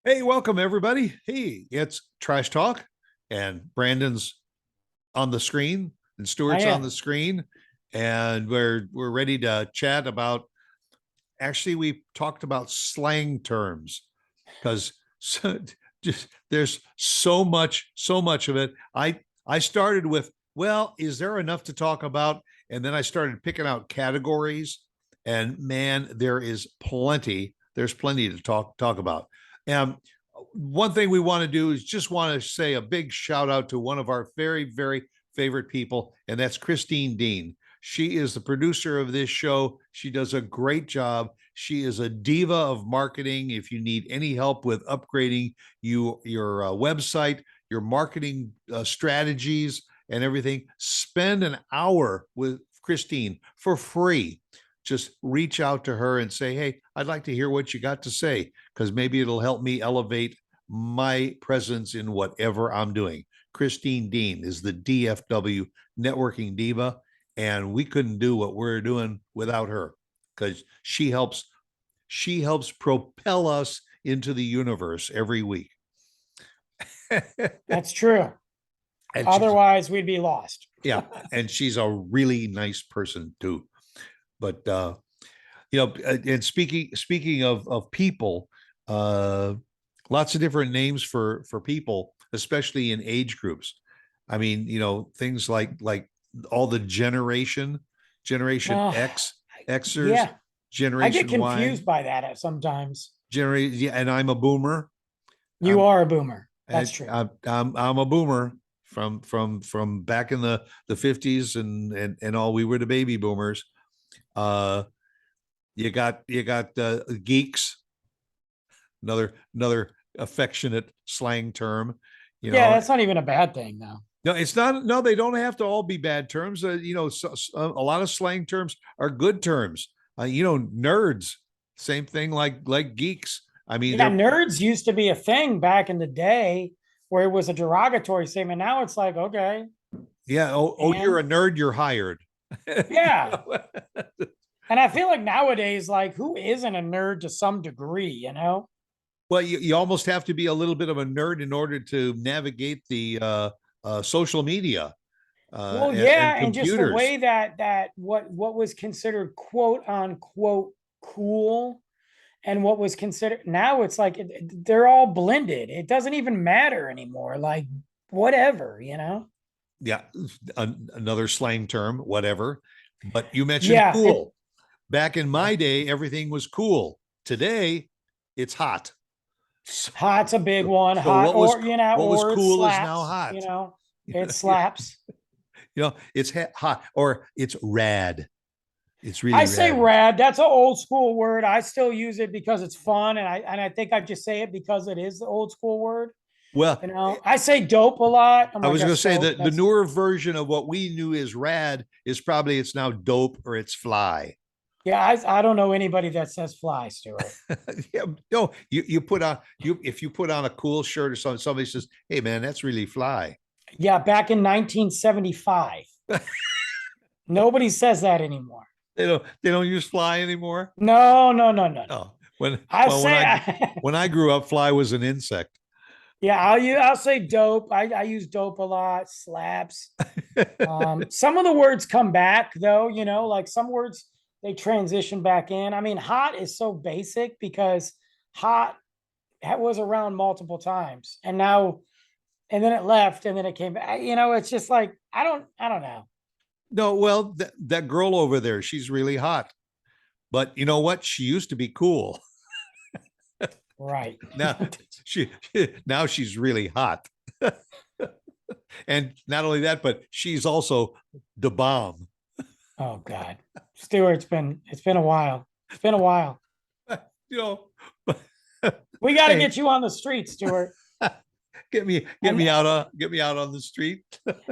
Hey, welcome everybody. Hey, it's Trash Talk, and Brandon's on the screen, and I Stuart's on the am. screen, and we're ready to chat about. Actually, we talked about slang terms because just there's so much of it. I started with, well, is there enough to talk about? And then I started picking out categories, and man, there is plenty. There's plenty to talk about. And one thing we want to do is just want to say a big shout out to one of our very favorite people, and that's Christine Dean. She is the producer of this show. She does a great job. She is a diva of marketing. If you need any help with upgrading your website, your marketing strategies, and everything, spend an hour with Christine for free. Just reach out to her and say, hey, I'd like to hear what you got to say, because maybe it'll help me elevate my presence in whatever I'm doing. Christine Dean is the DFW networking diva, and we couldn't do what we're doing without her, because she helps propel us into the universe every week. That's true. And she's Otherwise, we'd be lost. yeah, and she's a really nice person too. But and speaking of people, uh, lots of different names for people, especially in age groups. I mean, things like all the generation Uh, X, Xers, yeah, I get generation Y, confused by that sometimes. generation. Yeah, and I'm a boomer. You I'm are a boomer. That's and true. I'm a boomer from back in the 50s and all. We were the baby boomers. Uh, you got geeks, another affectionate slang term. You Yeah, know, that's not even a bad thing, though. no, it's not. No, they don't have to all be bad terms. A lot of slang terms are good terms. Nerds, same thing like geeks. I mean, Yeah, they're nerds used to be a thing back in the day where it was a derogatory statement. Now it's like, okay. yeah. Oh, you're a And nerd. You're hired. yeah. And I feel like nowadays, like, who isn't a nerd to some degree? Well, you almost have to be a little bit of a nerd in order to navigate the social media Well, and yeah, and just the computers. way that what was considered quote unquote cool and what was considered now it's like they're all blended. It doesn't even matter anymore. Like whatever. Yeah, another slang term, whatever. But you mentioned Yeah, cool. Back in my day, everything was cool. Today, it's hot. So, hot's a big so, one. so Hot what was or it cool is now slaps. hot. It slaps. It's hot, or it's rad. It's I really say rad. rad. That's an old school word. I still use it because it's fun, and I think I just say it because it is the old school word. Well, I say dope a lot. I'm I like, was going to that's say dope. that the That's newer version of what we knew as rad is probably it's now dope or it's fly. Yeah, I don't know anybody that says fly, Stuart. Yeah, no, you put on you if you put on a cool shirt or something, somebody says, "Hey, man, that's really fly." Yeah, back in 1975. Nobody says that anymore. They don't use fly anymore. No, no, no, no, no. Oh, when I well when say, I when I grew up, fly was an insect. yeah, I'll say dope. I use dope a lot. Slaps. Some of the words come back though. Like some words they transition back in. I mean, hot is so basic because hot was around multiple times, and then it left, and then it came back. It's just like I don't know. No, well, that girl over there, she's really hot. But you know what? She used to be cool. Right. Now she now she's really hot. And not only that, but she's also the bomb. Oh God, Stuart, it's been a while. It's been a while. You know, We got to hey, get you on the street, Stuart, get me get and me out on the street.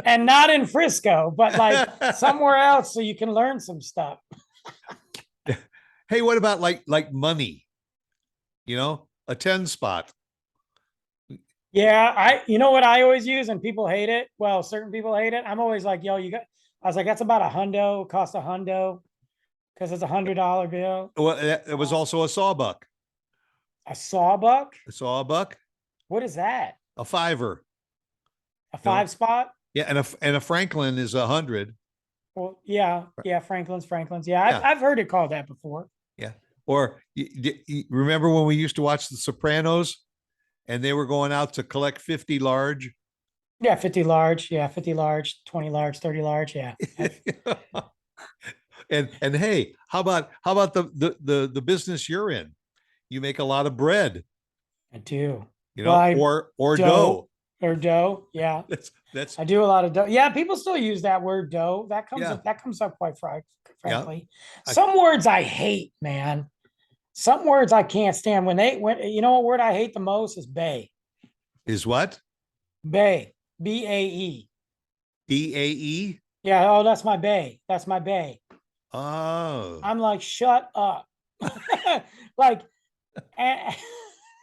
and not in Frisco, but like somewhere else so you can learn some stuff. Hey, what about like money? A 10 spot. Yeah, you know what I always use, and people hate it. Well, certain people hate it. I'm always like, yo, you got. I was like, that's about a hundo. Cost a hundo because it's $100 bill. Well, it was Uh, also a sawbuck. A sawbuck? A sawbuck, What is that? a fiver. A You know? five spot? Yeah, and a Franklin is 100. Well, yeah, yeah, Franklin's. Yeah, Yeah, I've heard it called that before. yeah. Or you remember when we used to watch The Sopranos and they were going out to collect 50 large? Yeah, 50 large. Yeah, 50 large, 20 large, 30 large. Yeah. And hey, how about the business you're in? You make a lot of bread, I do. you Well, know, I or dough dough. or dough. Yeah. That's I do a lot of dough. Yeah, people still use that word dough. yeah, That comes up quite yeah. frankly. I, Some words I hate, man. Some words I can't stand. When you know what word I hate the most is bay. is what? Bay. BAE. BAE? Yeah, oh, that's my bay. That's my bay. Oh. I'm like, shut up. Like, eh,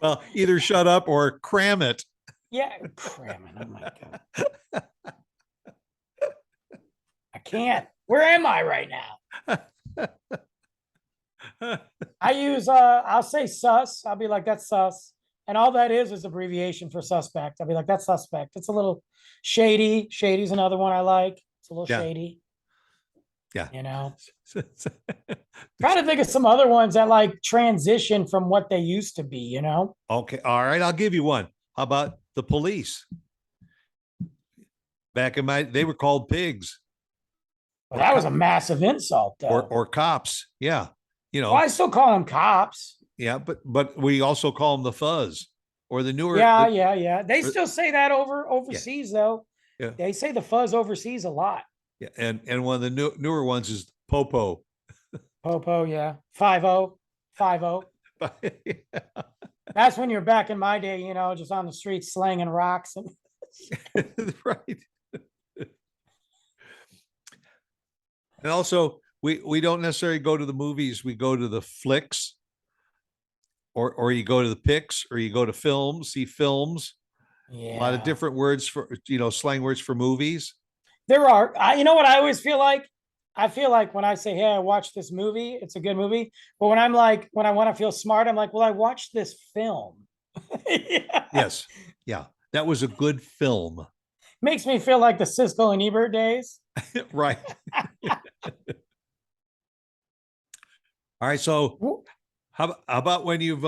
Well, either shut up or cram it. yeah, cramming. Oh my God. I can't. Where am I right now? I use I'll say sus. I'll be like, that's sus. And all that is abbreviation for suspect. I'll be like, that's suspect. It's a little shady. Shady's another one I like. It's a little Yeah, shady, yeah. you know. Trying to think of some other ones that like transition from what they used to be, you know. Okay, all right, I'll give you one. How about the police? Back in they were called pigs But or that was a massive insult, though. or cops. Yeah, you Well, know, I still call them cops. yeah, but we also call them the fuzz or the newer Yeah, the yeah, yeah. They or- still say that yeah, overseas, though. yeah, They say the fuzz overseas a lot. yeah, and one of the newer ones is popo. Popo, yeah. 5-0, 5-0. That's when you're back in my day, you know, just on the streets slanging rocks. And Right. And also, we don't necessarily go to the movies. We go to the flicks, or you go to the pics, or you go to films, see films. A lot of yeah, different words for slang words for movies. there are. You know what I always feel like? I feel like when I say, "Hey, I watched this movie. It's a good movie." But when I'm like, when I want to feel smart, I'm like, "Well, I watched this film." Yeah. Yes, yeah, that was a good film. Makes me feel like the Siskel and Ebert days. Right. All right. So how about when you've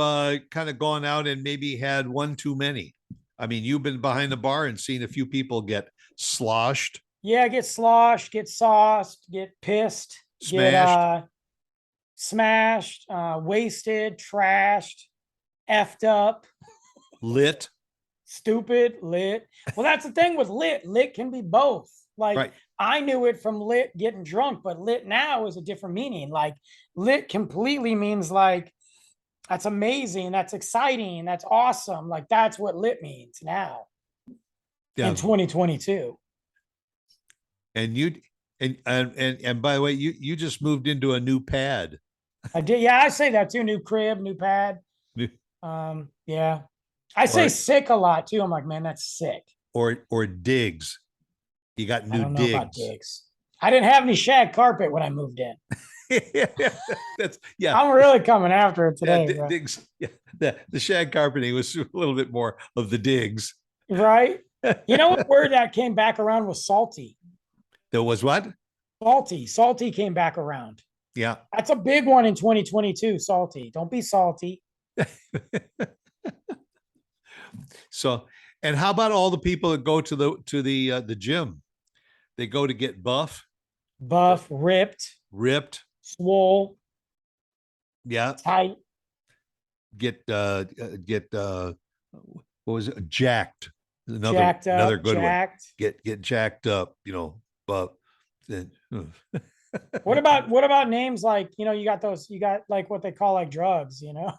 kind of gone out and maybe had one too many? I mean, you've been behind the bar and seen a few people get sloshed, Yeah, get sloshed, get sauced, get pissed, get smashed, smashed, wasted, trashed, effed up, lit. stupid, lit. Well, that's the thing with lit. Lit can be both. Like Right. I knew it from lit getting drunk, but lit now is a different meaning. Like lit completely means like that's amazing, that's exciting, that's awesome. Like that's what lit means now in Yeah. 2022. And you and by the way, you just moved into a new pad. I did, yeah, I say that too. New crib, new pad. Yeah. I say Or sick a lot too. I'm like, man, that's sick. or digs. You got I new don't know about digs. digs. I didn't have any shag carpet when I moved in. That's yeah. I'm really coming after it Yeah, today, bro. digs. Yeah, the shag carpeting was a little bit more of the digs. Right? You know what word that came back around was salty. There was what? Salty. Salty came back around. Yeah. That's a big one in 2022. Salty. Don't be salty. So, and how about all the people that go to the gym? They go to get buff, Buff, ripped, ripped. swole, Yeah. tight. Get what was it? Jacked. Jacked up, Another good jacked. one. Get jacked up. But then. What about names like, you know, you got like what they call like drugs, you know?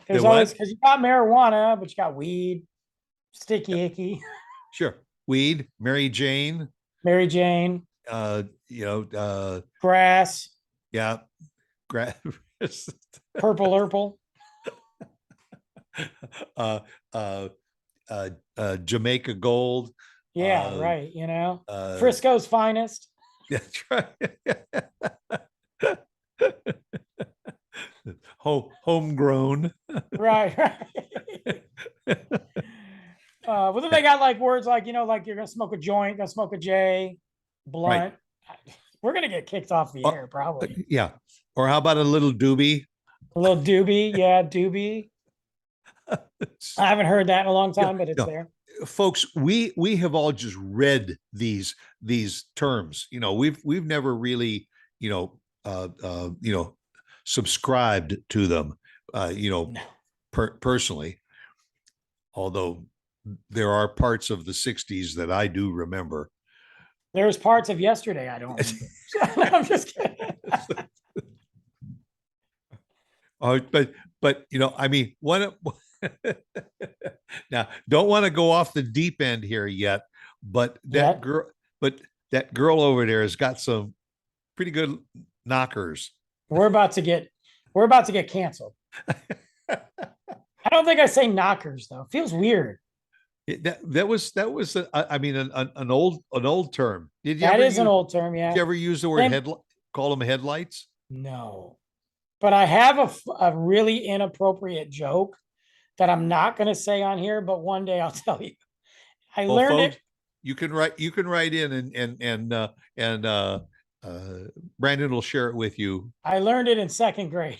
There's The always what? because you got marijuana, but you got weed, sticky icky, Sure. Weed, Mary Jane, Mary Jane, uh, grass, yeah, gra- purple urple. uh, uh, Jamaica Gold, Yeah, uh, right. You know, uh, Frisco's finest. that's right. Homegrown. Right, right. Well, then they got like words like, like you're gonna smoke a joint, gonna smoke a J, Right. blunt. We're gonna get kicked off the air, probably. Yeah. Or how about a little doobie? A little doobie, yeah, doobie. I haven't heard that in a long Yeah, time, but it's no, there. folks, we have all just read these terms. We've never really, subscribed to them, No. personally. Although there are parts of the '60s that I do remember. There's parts of yesterday I don't remember. I'm just kidding. But I mean, one now don't want to go off the deep end here yet, but Yet. that girl over there has got some pretty good knockers. We're about to get canceled. I don't think I say knockers though. It feels weird. That was I mean an old term. Did you That ever is an use old term, yeah. did you ever use the word And headlight? Call them headlights? no, but I have a really inappropriate joke that I'm not going to say on here, but one day I'll tell you. I Well, learned folks, it. you can write in and Brandon will share it with you I learned it in second grade.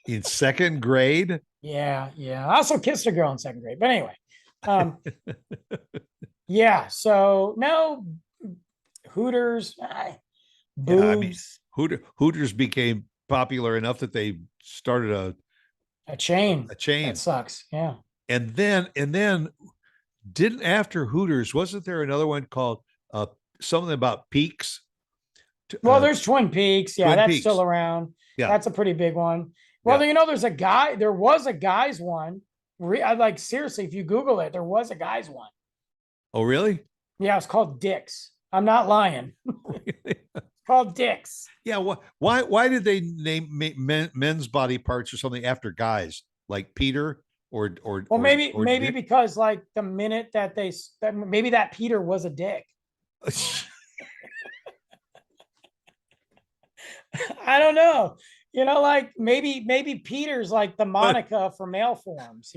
in second grade. Yeah, yeah. I also kissed a girl in second grade. But anyway, yeah. So no Hooters, Yeah, I mean, boobs, Hooters became popular enough that they started a chain. a That chain, sucks. Yeah. and then didn't after Hooters wasn't there another one called something about Peaks? Well, there's Twin Peaks. Yeah, Twin that's still Peaks. around. Yeah, That's a pretty big one. Well, yeah. there was a guy's one. I like seriously, if you Google it, there was a guy's one. Oh, really? Yeah, it's called Dick's. I'm not lying. It's called Dick's. Yeah. Why did they name men's body parts or something after guys like Peter Well, or maybe Dick? because like the minute that maybe that Peter was a dick. I don't know. Like maybe Peter's like the but Monica for male forms,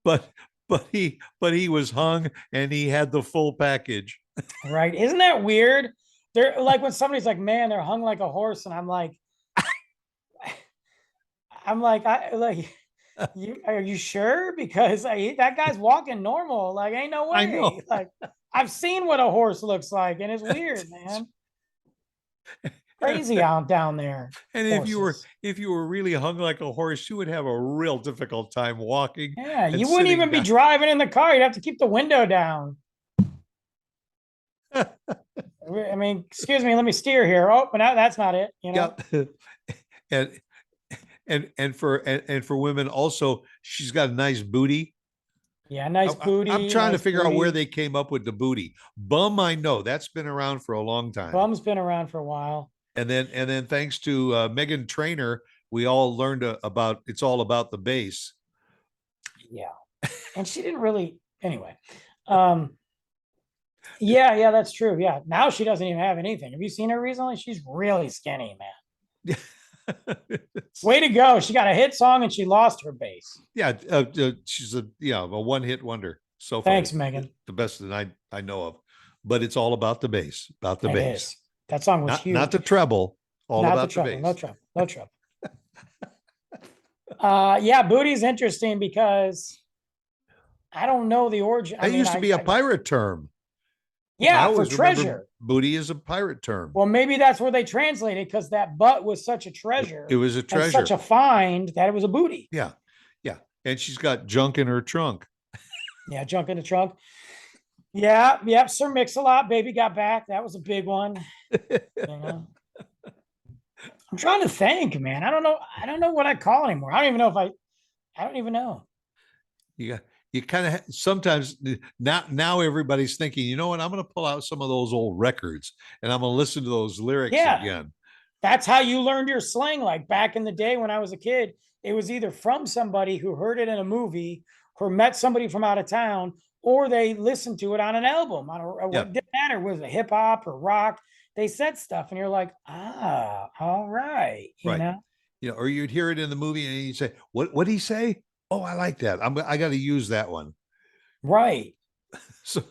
but but he was hung and he had the full package. Right. Isn't that weird? They're like when somebody's like, man, they're hung like a horse, and I like you are you sure? Because that guy's walking normal. Like, ain't no I know. way. Like, I've seen what a horse looks like, and it's weird, man. Crazy out down there. And Horses. if you were really hung like a horse, you would have a real difficult time walking Yeah, and you wouldn't sitting even be down. driving in the car. You'd have to keep the window down. I mean, excuse me, let me steer here. Oh, but now that's not it, Yeah. and and for women also, she's got a nice booty. Yeah, nice I'm booty, trying to nice figure out where booty. they came up with the booty. Bum, I know that's been around for a long time. Bum's been around for a while. And then thanks to Megan Trainer, we all learned about it's all about the bass. Yeah. And she didn't really anyway. Yeah, that's true. Yeah. Now she doesn't even have anything. Have you seen her recently? She's really skinny, man. Way to go. She got a hit song and she lost her bass. Yeah, she's a one-hit wonder so far. Thanks, Megan. The best that I know of, but it's all about the bass, about the It bass. is. That song was huge. Not the treble, all Not about the trouble. bass. No trouble. No trouble. Yeah, booty's interesting because I don't know the origin. That used to be a pirate term. I Yeah, for always remember treasure. booty is a pirate term. Well, maybe that's where they translated because that butt was such a treasure. It was a and treasure. such a find that it was a booty. Yeah, yeah, and she's got junk in her trunk. Yeah, junk in the trunk. Yeah, yep. Sir Mix-a-Lot, Baby Got Back. That was a big one. I'm trying to think, man. I don't know what I call anymore. I don't even know if I don't even know. You kind of sometimes now everybody's thinking, you know what? I'm going to pull out some of those old records and I'm going to listen to those lyrics again. That's how you learned your slang. Like back in the day when I was a kid, it was either from somebody who heard it in a movie or met somebody from out of town, or they listened to it on an album. It didn't matter, was it hip hop or rock? They said stuff, and you're like, all right, you know. or you'd hear it in the movie and you'd say, what did he say? Oh, I like that. I got to use that one. Right. So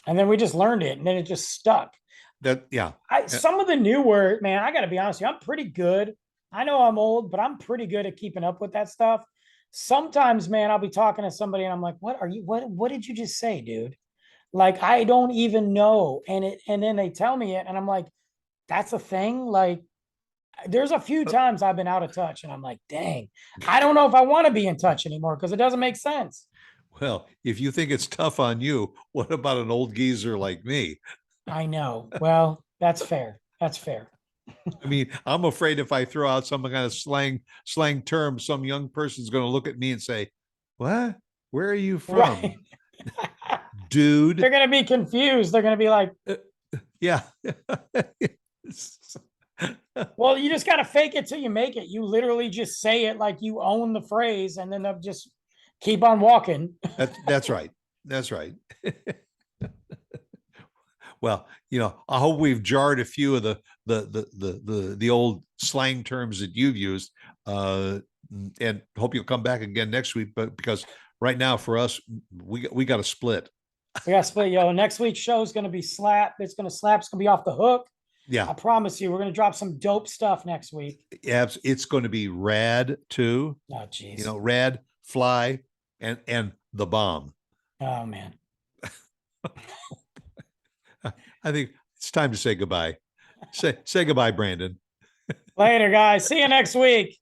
And then we just learned it and then it just stuck. yeah. Some of the new word, man, I got to be honest with you, I'm pretty good. I know I'm old, but I'm pretty good at keeping up with that stuff. Sometimes, man, I'll be talking to somebody and I'm like, what did you just say, dude? Like, I don't even know. And then they tell me it and I'm like, that's a thing. Like, there's a few times I've been out of touch and I'm like, dang, I don't know if I want to be in touch anymore because it doesn't make sense. Well, if you think it's tough on you, what about an old geezer like me? I know. Well, that's fair. That's fair. I mean, I'm afraid if I throw out some kind of slang term, some young person's going to look at me and say, "What? Where are you from, Right. dude?" They're going to be confused. They're going to be like, Yeah. well, you just got to fake it till you make it. You literally just say it like you own the phrase and then they'll just keep on walking. That's right. That's right. Well, I hope we've jarred a few of the old slang terms that you've used, and hope you'll come back again next week. But because right now for us, we got to split. We got to split, yo. Next week's show is going to be slap. It's going to slap. It's going to be off the hook. Yeah, I promise you, we're going to drop some dope stuff next week. it's going to be rad too. Oh, geez. Rad, fly, and the bomb. Oh, man. I think it's time to say goodbye. Say goodbye, Brandon. Later, guys. See you next week.